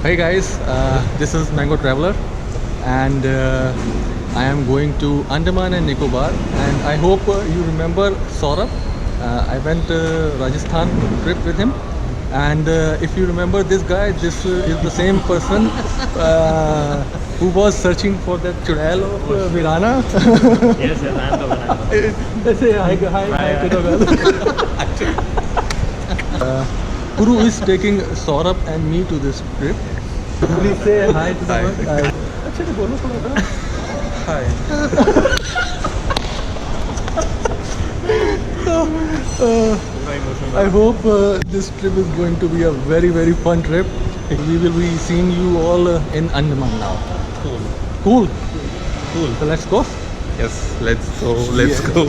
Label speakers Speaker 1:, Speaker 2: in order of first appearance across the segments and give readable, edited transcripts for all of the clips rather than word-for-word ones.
Speaker 1: Hey guys, this is Mango Traveler and I am going to Andaman and Nicobar, and I hope you remember Saurabh. I went Rajasthan trip with him, and if you remember this guy, this is the same person who was searching for that churel of Virana.
Speaker 2: Yes, I am the one.
Speaker 1: Say hi to the girl. Puru is taking Saurabh and me to this trip. Please say hi to the world. अच्छा तो बोलो थोड़ा सा. Hi. I hope this trip is going to be a very fun trip. We will be seeing you all in Andaman now. Cool. So let's go.
Speaker 3: Yes, let's go.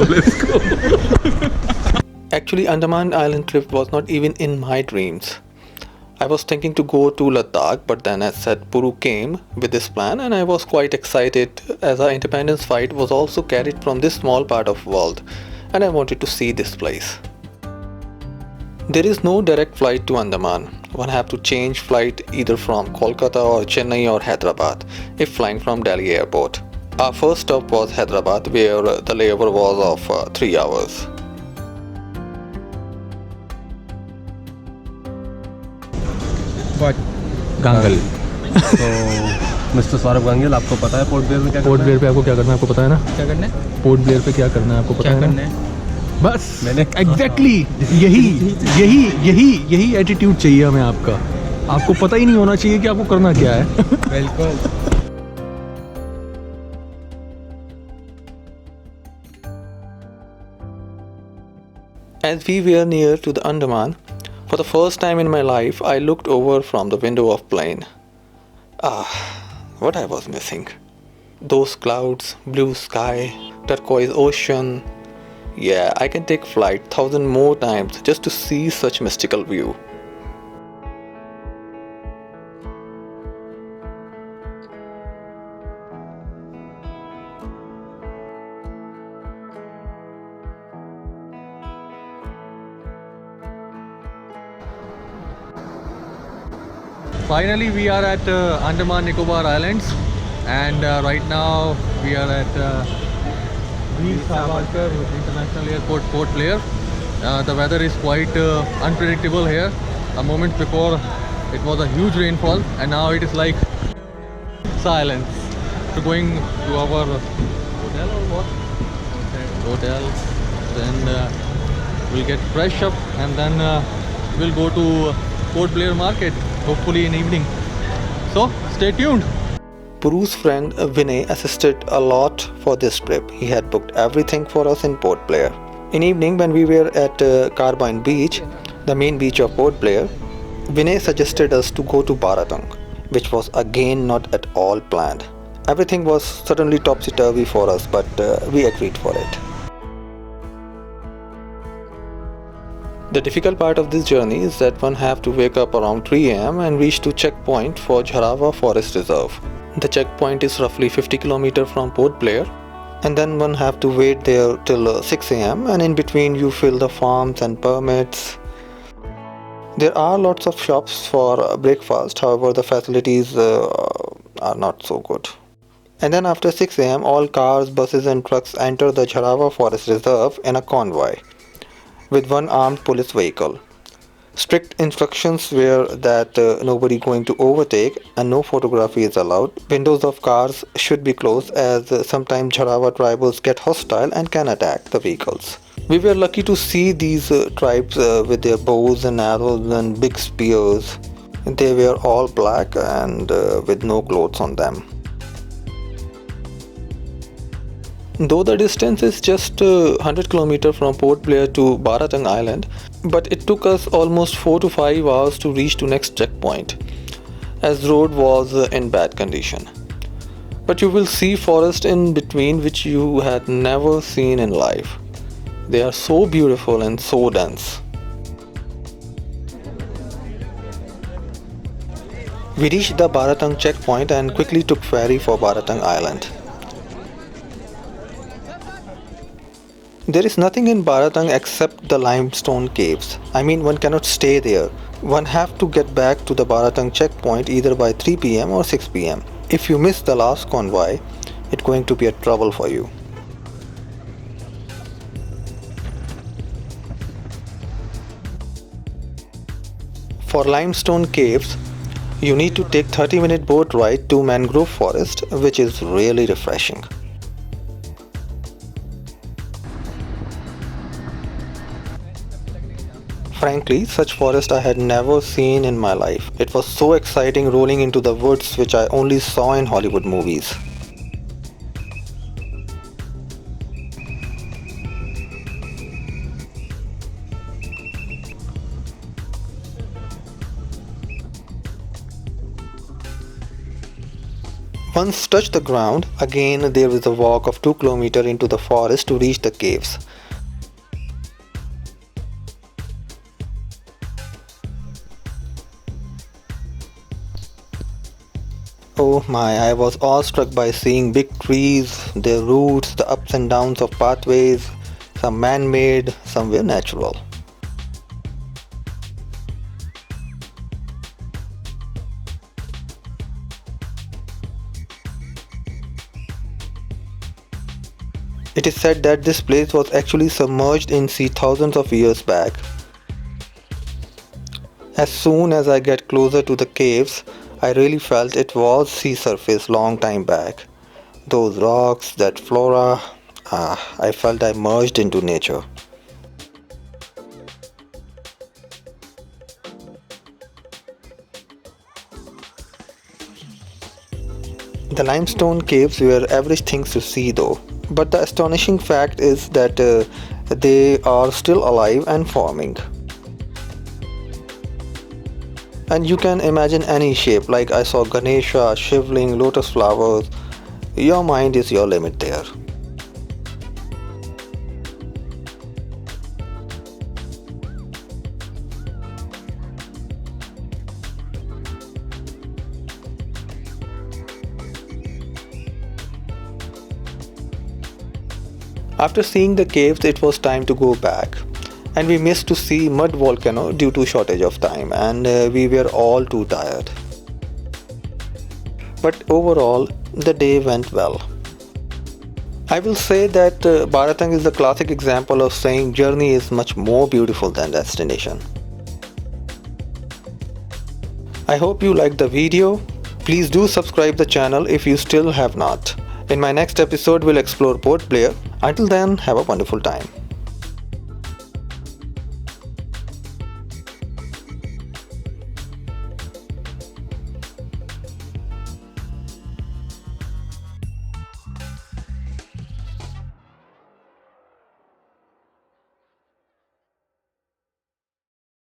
Speaker 4: Actually, Andaman Island trip was not even in my dreams. I was thinking to go to Ladakh, but then as said, Puru came with this plan and I was quite excited as our independence fight was also carried from this small part of world and I wanted to see this place. There is no direct flight to Andaman. One have to change flight either from Kolkata or Chennai or Hyderabad if flying from Delhi airport. Our first stop was Hyderabad, where the layover was of 3 hours.
Speaker 3: What?
Speaker 1: Gangal.
Speaker 3: तो mister Saurabh Gangal, आपको पता है port Blair में क्या
Speaker 1: port Blair पे आपको क्या करना है, आपको पता है ना?
Speaker 3: क्या करना है?
Speaker 1: पोर्ट ब्लेयर पे क्या करना है आपको पता
Speaker 3: क्या
Speaker 1: है ना?
Speaker 3: करना है?
Speaker 1: बस
Speaker 3: मैंने
Speaker 1: एग्जैक्टली यही एटीट्यूड चाहिए हमें आपका. आपको पता ही नहीं होना चाहिए कि आपको करना क्या है.
Speaker 3: बिल्कुल.
Speaker 4: As we were near to the Andaman, for the first time in my life, I looked over from the window of plane. What I was missing. Those clouds, blue sky, turquoise ocean. Yeah, I can take flight 1,000 more times just to see such mystical view.
Speaker 1: Finally, we are at Andaman Nicobar Islands, and right now we are at Veer Savarkar International Airport, Port Blair. The weather is quite unpredictable here. A moment before it was a huge rainfall, and now it is like silence. We're going to our hotel or what? Hotel. Then we'll get fresh up, and then we'll go to Port Blair Market, hopefully in evening. So stay tuned.
Speaker 4: Puru's friend Vinay assisted a lot for this trip. He had booked everything for us in Port Blair. In evening, when we were at Carbine Beach, the main beach of Port Blair, Vinay suggested us to go to Baratang, which was again not at all planned. Everything was suddenly topsy-turvy for us, but we agreed for it. The difficult part of this journey is that one have to wake up around 3 am and reach to checkpoint for Jharava Forest Reserve. The checkpoint is roughly 50 km from Port Blair, and then one have to wait there till 6 am, and in between you fill the forms and permits. There are lots of shops for breakfast, however the facilities are not so good. And then after 6 am, all cars, buses and trucks enter the Jharava Forest Reserve in a convoy with one armed police vehicle. Strict instructions were that nobody going to overtake and no photography is allowed. Windows of cars should be closed as sometimes Jharava tribals get hostile and can attack the vehicles. We were lucky to see these tribes with their bows and arrows and big spears. They were all black and with no clothes on them. Though the distance is just 100 km from Port Blair to Baratang Island, but it took us almost 4 to 5 hours to reach to next checkpoint, as road was in bad condition. But you will see forest in between which you had never seen in life. They are so beautiful and so dense. We reached the Baratang checkpoint and quickly took ferry for Baratang Island. There is nothing in Baratang except the limestone caves. I mean, one cannot stay there. One have to get back to the Baratang checkpoint either by 3 pm or 6 pm. If you miss the last convoy, it's going to be a trouble for you. For limestone caves, you need to take 30-minute boat ride to mangrove forest, which is really refreshing. Frankly, such forest I had never seen in my life. It was so exciting rolling into the woods which I only saw in Hollywood movies. Once touch the ground, again there is a walk of 2 km into the forest to reach the caves. Oh my, I was awestruck by seeing big trees, their roots, the ups and downs of pathways, some man-made, some were natural. It is said that this place was actually submerged in sea thousands of years back. As soon as I get closer to the caves, I really felt it was sea surface long time back. Those rocks, that flora, I felt I merged into nature. The limestone caves were average things to see though. But the astonishing fact is that they are still alive and forming. And you can imagine any shape, like I saw Ganesha, Shivling, lotus flowers. Your mind is your limit there. After seeing the caves, it was time to go back, and we missed to see mud volcano due to shortage of time, and we were all too tired. But overall, the day went well. I will say that Baratang is the classic example of saying journey is much more beautiful than destination. I hope you liked the video. Please do subscribe the channel if you still have not. In my next episode, we'll explore Port Blair. Until then, have a wonderful time.